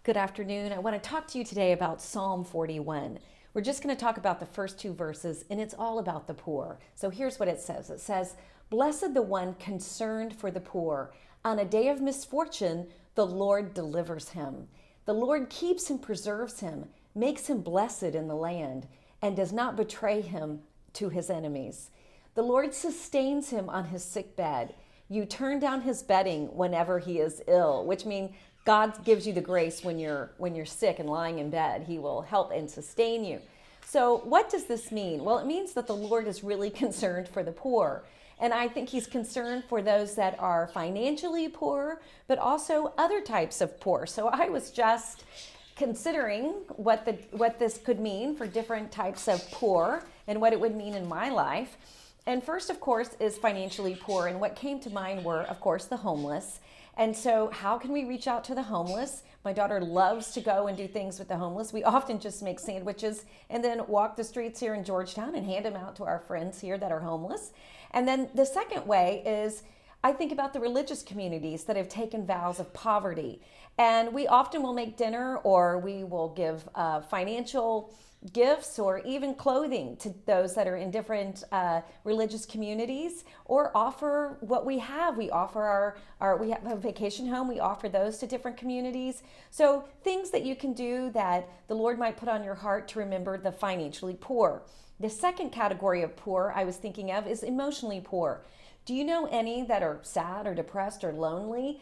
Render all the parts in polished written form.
Good afternoon. I want to talk to you today about Psalm 41. We're just going to talk about the first two verses, and it's all about the poor. So here's what it says. It says, "Blessed the one concerned for the poor. On a day of misfortune, the Lord delivers him. The Lord keeps and preserves him, makes him blessed in the land, and does not betray him to his enemies. The Lord sustains him on his sick bed. You turn down his bedding whenever he is ill," which means God gives you the grace when you're sick and lying in bed. He will help and sustain you. So what does this mean? Well, it means that the Lord is really concerned for the poor. And I think he's concerned for those that are financially poor, but also other types of poor. So I was just considering what this could mean for different types of poor and what it would mean in my life. And first, of course, is financially poor. And what came to mind were, of course, the homeless. And so how can we reach out to the homeless? My daughter loves to go and do things with the homeless. We often just make sandwiches and then walk the streets here in Georgetown and hand them out to our friends here that are homeless. And then the second way is I think about the religious communities that have taken vows of poverty. And we often will make dinner or we will give financial gifts or even clothing to those that are in different religious communities, or offer what we have. We offer we have a vacation home, we offer those to different communities. So things that you can do that the Lord might put on your heart to remember the financially poor. The second category of poor I was thinking of is emotionally poor. Do you know any that are sad or depressed or lonely?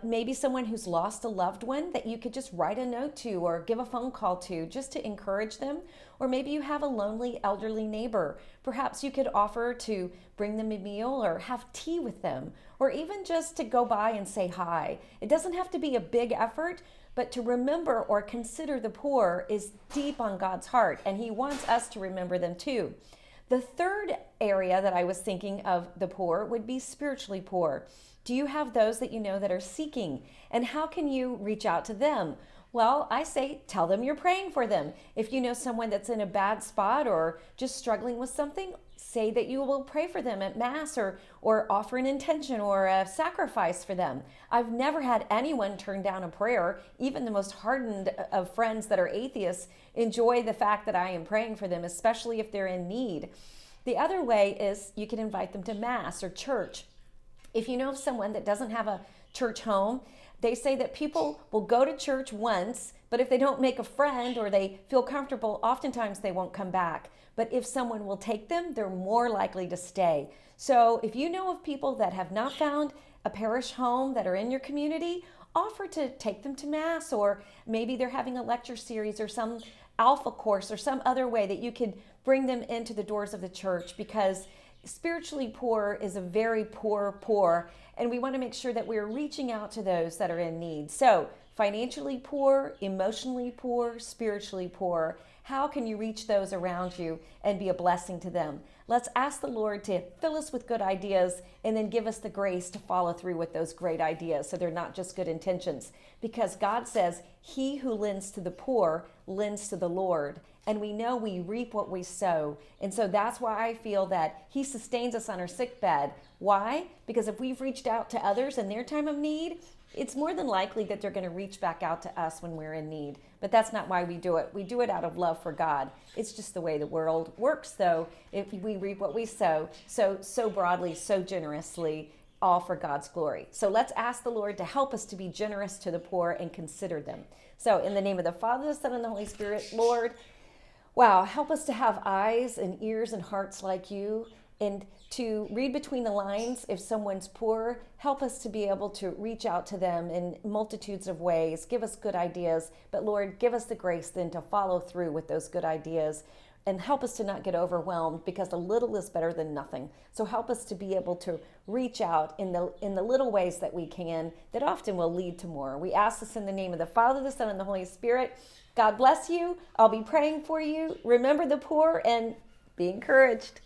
Maybe someone who's lost a loved one that you could just write a note to or give a phone call to just to encourage them. Or maybe you have a lonely elderly neighbor. Perhaps you could offer to bring them a meal or have tea with them, or even just to go by and say hi. It doesn't have to be a big effort, but to remember or consider the poor is deep on God's heart, and He wants us to remember them too. The third area that I was thinking of the poor would be spiritually poor. Do you have those that you know that are seeking? And how can you reach out to them? Well, I say tell them you're praying for them. If you know someone that's in a bad spot or just struggling with something, say that you will pray for them at Mass, or offer an intention or a sacrifice for them. I've never had anyone turn down a prayer. Even the most hardened of friends that are atheists enjoy the fact that I am praying for them, especially if they're in need. The other way is you can invite them to Mass or church. If you know of someone that doesn't have a church home, they say that people will go to church once, but if they don't make a friend or they feel comfortable, oftentimes they won't come back. But if someone will take them, they're more likely to stay. So if you know of people that have not found a parish home that are in your community, offer to take them to Mass, or maybe they're having a lecture series or some alpha course or some other way that you can bring them into the doors of the church, because spiritually poor is a very poor, and we want to make sure that we're reaching out to those that are in need. So financially poor, emotionally poor, spiritually poor. How can you reach those around you and be a blessing to them? Let's ask the Lord to fill us with good ideas and then give us the grace to follow through with those great ideas so they're not just good intentions. Because God says, "He who lends to the poor lends to the Lord." And we know we reap what we sow. And so that's why I feel that He sustains us on our sick bed. Why? Because if we've reached out to others in their time of need, it's more than likely that they're going to reach back out to us when we're in need. But that's not why we do it. We do it out of love for God. It's just the way the world works, though. If we reap what we sow, so broadly, so generously, all for God's glory. So let's ask the Lord to help us to be generous to the poor and consider them. So in the name of the Father, the Son, and the Holy Spirit, Lord, wow, help us to have eyes and ears and hearts like you, and to read between the lines. If someone's poor, help us to be able to reach out to them in multitudes of ways. Give us good ideas, but Lord, give us the grace then to follow through with those good ideas, and help us to not get overwhelmed, because a little is better than nothing. So help us to be able to reach out in the little ways that we can, that often will lead to more. We ask this in the name of the Father, the Son, and the Holy Spirit. God bless you. I'll be praying for you. Remember the poor and be encouraged.